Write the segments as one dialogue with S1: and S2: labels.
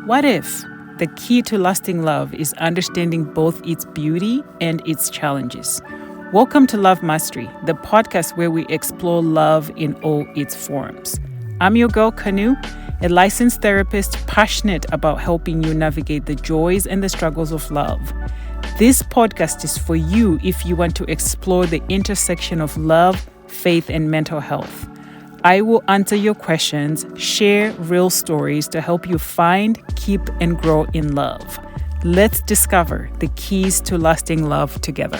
S1: What if the key to lasting love is understanding both its beauty and its challenges? Welcome to Love Mastery, the podcast where we explore love in all its forms. I'm your girl, Kanu, a licensed therapist passionate about helping you navigate the joys and the struggles of love. This podcast is for you if you want to explore the intersection of love, faith, and mental health. I will answer your questions, share real stories to help you find, keep, and grow in love. Let's discover the keys to lasting love together.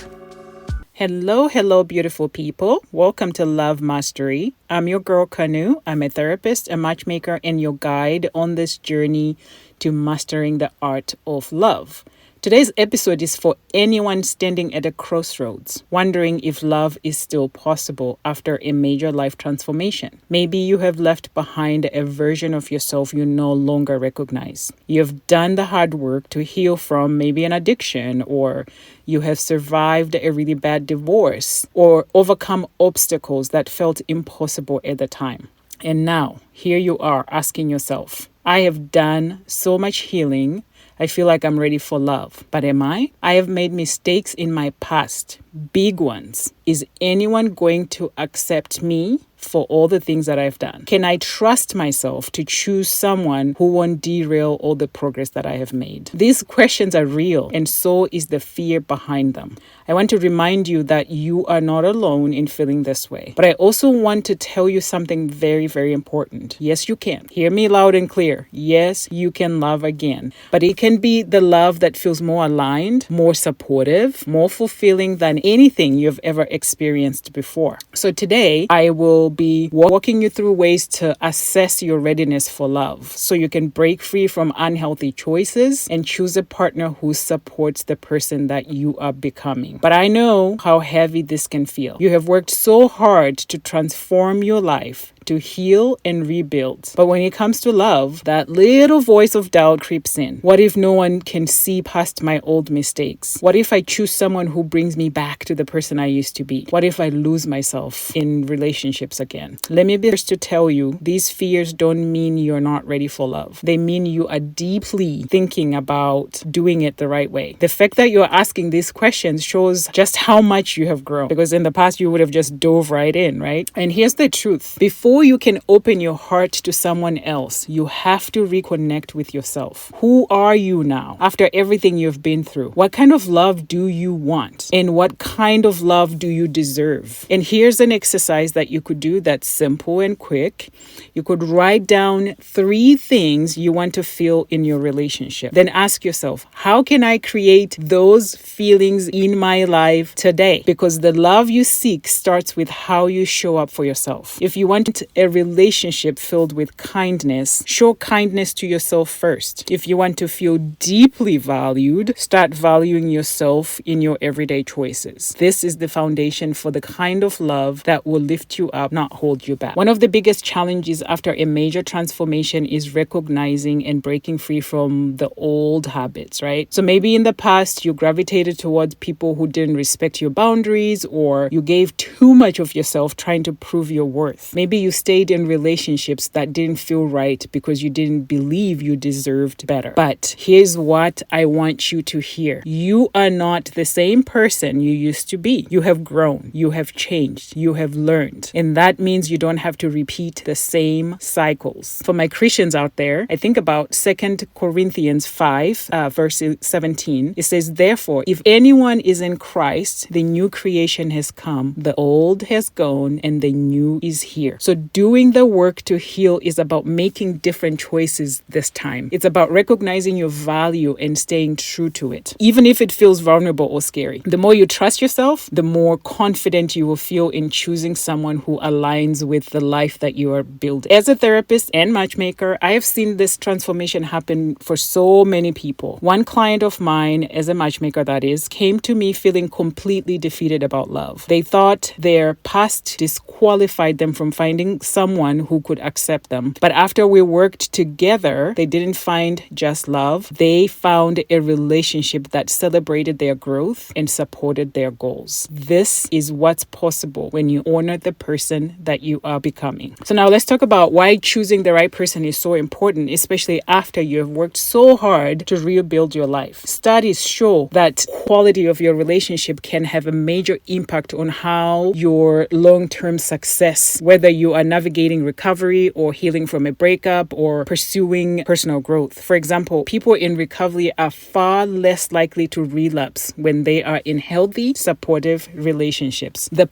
S1: Hello, beautiful people. Welcome to Love Mastery. I'm your girl, Kanu. I'm a therapist, a matchmaker, and your guide on this journey to mastering the art of love. Today's episode is for anyone standing at a crossroads, wondering if love is still possible after a major life transformation. Maybe you have left behind a version of yourself you no longer recognize. You've done the hard work to heal from maybe an addiction, or you have survived a really bad divorce, or overcome obstacles that felt impossible at the time. And now, here you are asking yourself, I have done so much healing. I feel like I'm ready for love. But am I? I have made mistakes in my past, big ones. Is anyone going to accept me for all the things that I've done? Can I trust myself to choose someone who won't derail all the progress that I have made? These questions are real, and so is the fear behind them. I want to remind you that you are not alone in feeling this way. But I also want to tell you something very, very important. Yes, you can. Hear me loud and clear. Yes, you can love again. But it can be the love that feels more aligned, more supportive, more fulfilling than anything you've ever experienced before. So today, I will be walking you through ways to assess your readiness for love so you can break free from unhealthy choices and choose a partner who supports the person that you are becoming. But I know how heavy this can feel. You have worked so hard to transform your life, to heal and rebuild. But when it comes to love, that little voice of doubt creeps in. What if no one can see past my old mistakes? What if I choose someone who brings me back to the person I used to be? What if I lose myself in relationships again? Let me be first to tell you, these fears don't mean you're not ready for love. They mean you are deeply thinking about doing it the right way. The fact that you're asking these questions shows just how much you have grown, because in the past you would have just dove right in, right? And here's the truth. Before you can open your heart to someone else, you have to reconnect with yourself. Who are you now after everything you've been through? What kind of love do you want? And what kind of love do you deserve? And here's an exercise that you could do that's simple and quick. You could write down 3 things you want to feel in your relationship. Then ask yourself, how can I create those feelings in my life today? Because the love you seek starts with how you show up for yourself. If you want a relationship filled with kindness, show kindness to yourself first. If you want to feel deeply valued, start valuing yourself in your everyday choices. This is the foundation for the kind of love that will lift you up, not hold you back. One of the biggest challenges after a major transformation is recognizing and breaking free from the old habits, right? So maybe in the past you gravitated towards people who didn't respect your boundaries, or you gave too much of yourself trying to prove your worth. Maybe you stayed in relationships that didn't feel right because you didn't believe you deserved better. But here's what I want you to hear. You are not the same person you used to be. You have grown. You have changed. You have learned. And that means you don't have to repeat the same cycles. For my Christians out there, I think about 2 Corinthians 5, verse 17. It says, therefore, if anyone is in Christ, the new creation has come. The old has gone and the new is here. So doing the work to heal is about making different choices this time. It's about recognizing your value and staying true to it, even if it feels vulnerable or scary. The more you trust yourself, the more confident you will feel in choosing someone who aligns with the life that you are building. As a therapist and matchmaker, I have seen this transformation happen for so many people. One client of mine, as a matchmaker that is, came to me feeling completely defeated about love. They thought their past disqualified them from finding finding someone who could accept them. But after we worked together, they didn't find just love. They found a relationship that celebrated their growth and supported their goals. This is what's possible when you honor the person that you are becoming. So now let's talk about why choosing the right person is so important, especially after you have worked so hard to rebuild your life. Studies show that quality of your relationship can have a major impact on how your long-term success, whether you are navigating recovery or healing from a breakup or pursuing personal growth. For example, people in recovery are far less likely to relapse when they are in healthy, supportive relationships. The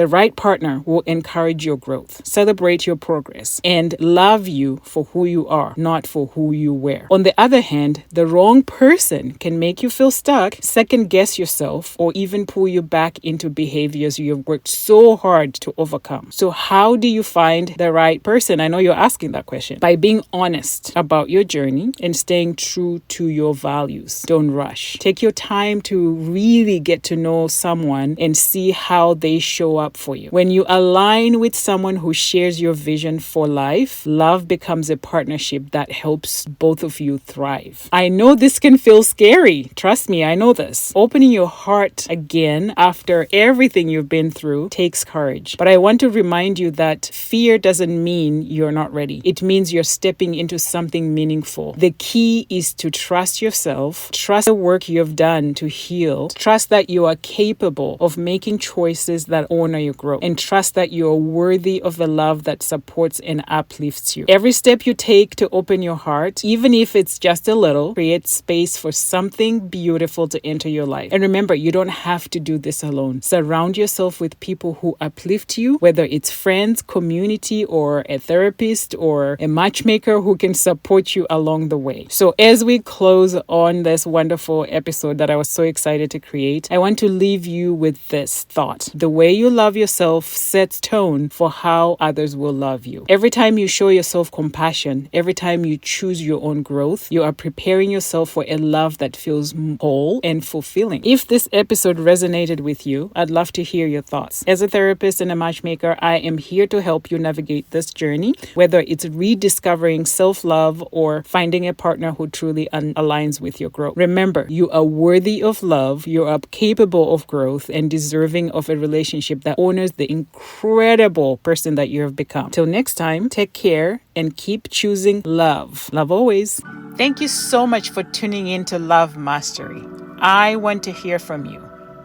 S1: right partner will encourage your growth, celebrate your progress, and love you for who you are, not for who you were. On the other hand, the wrong person can make you feel stuck, second guess yourself, or even pull you back into behaviors you have worked so hard to overcome. So how do you find the right person? I know you're asking that question. By being honest about your journey and staying true to your values. Don't rush. Take your time to really get to know someone and see how they show up for you. When you align with someone who shares your vision for life, love becomes a partnership that helps both of you thrive. I know this can feel scary. Trust me, I know this. Opening your heart again after everything you've been through takes courage. But I want to remind you that fear doesn't mean you're not ready. It means you're stepping into something meaningful. The key is to trust yourself, trust the work you've done to heal, trust that you are capable of making choices that honor your growth, and trust that you are worthy of the love that supports and uplifts you. Every step you take to open your heart, even if it's just a little, creates space for something beautiful to enter your life. And remember, you don't have to do this alone. Surround yourself with people who uplift you, whether it's friends, community, or a therapist or a matchmaker who can support you along the way. So as we close on this wonderful episode that I was so excited to create, I want to leave you with this thought. The way you love yourself sets tone for how others will love you. Every time you show yourself compassion, every time you choose your own growth, you are preparing yourself for a love that feels whole and fulfilling. If this episode resonated with you, I'd love to hear your thoughts. As a therapist and a matchmaker, I am here to help you navigate this journey, whether it's rediscovering self-love or finding a partner who truly aligns with your growth. Remember, you are worthy of love, you are capable of growth, and deserving of a relationship that honors the incredible person that you have become. Till next time, take care and keep choosing love. Love always. Thank you so much for tuning in to Love Mastery. I want to hear from you.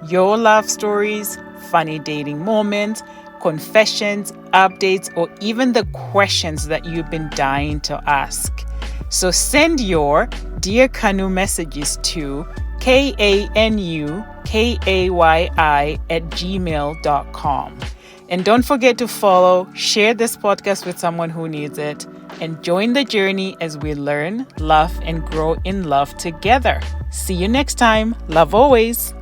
S1: Your love stories, funny dating moments, confessions, updates, or even the questions that you've been dying to ask. So send your Dear Kanu messages to kanukayi@gmail.com. And don't forget to follow, share this podcast with someone who needs it, and join the journey as we learn, laugh, and grow in love together. See you next time. Love always.